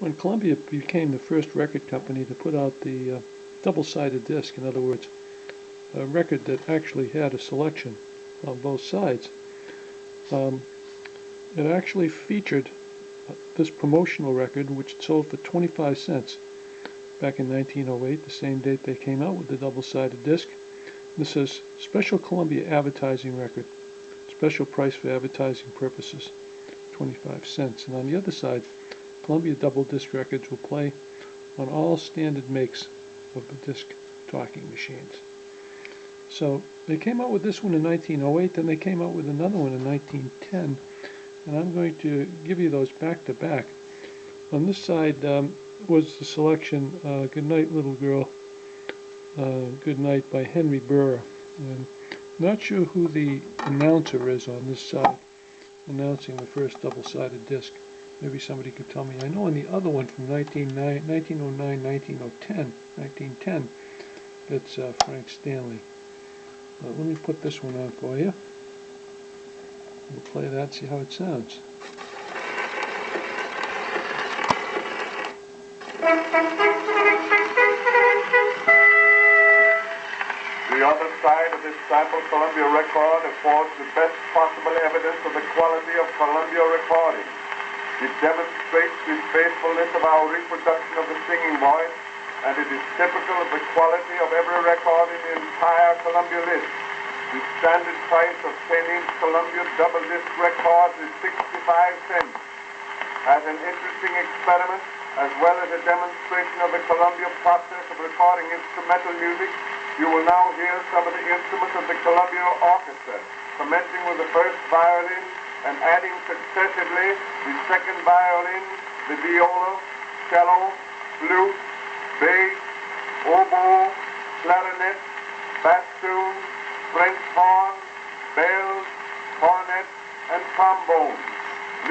when Columbia became the first record company to put out the double-sided disc, in other words, a record that actually had a selection on both sides, it actually featured this promotional record, which sold for 25 cents back in 1908, the same date they came out with the double-sided disc. This says Special Columbia Advertising Record, special price for advertising purposes, 25 cents. And on the other side, Columbia double disc records will play on all standard makes of the disc talking machines. So they came out with this one in 1908, then they came out with another one in 1910, and I'm going to give you those back to back. On this side was the selection Goodnight Little Girl, Goodnight by Henry Burr. And I'm not sure who the announcer is on this side, announcing the first double-sided disc. Maybe somebody could tell me. I know on the other one from 1909, 1910, it's Frank Stanley. Let me put this one on for you. We'll play that, see how it sounds. The other side of this sample Columbia record affords the best possible evidence of the quality of Columbia recording. It demonstrates the faithfulness of our reproduction of the singing voice, and it is typical of the quality of every record in the entire Columbia list. The standard price of 10-inch Columbia double disc records is 65 cents. As an interesting experiment, as well as a demonstration of the Columbia process of recording instrumental music, you will now hear some of the instruments of the Columbia Orchestra, commencing with the first violin and adding successively the second violin, the viola, cello, flute, bass, oboe, clarinet, bassoon, French horn, bells, cornet, and trombone.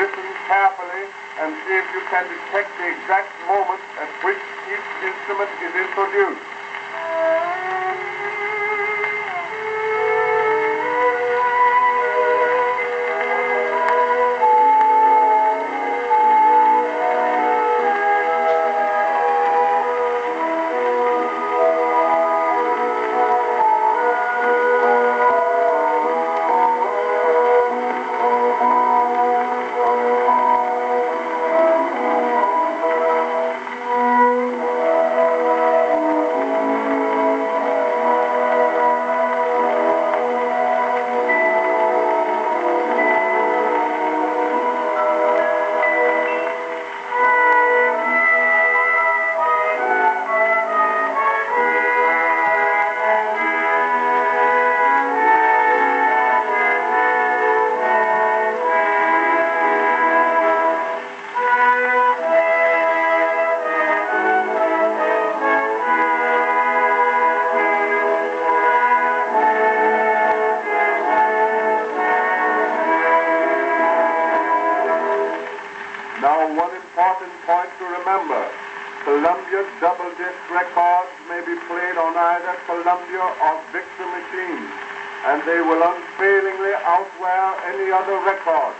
Listen carefully and see if you can detect the exact moment at which each instrument is introduced. Now, one important point to remember. Columbia double disc records may be played on either Columbia or Victor machines, and they will unfailingly outwear any other record.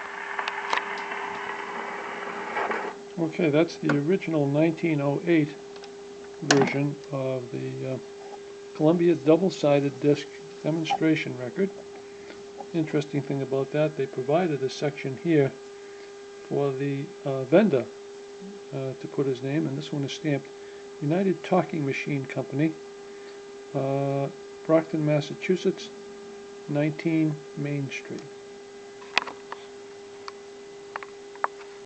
Okay, that's the original 1908 version of the Columbia double-sided disc demonstration record. Interesting thing about that, they provided a section here for the vendor to put his name, and this one is stamped United Talking Machine Company, Brockton, Massachusetts, 19 Main Street.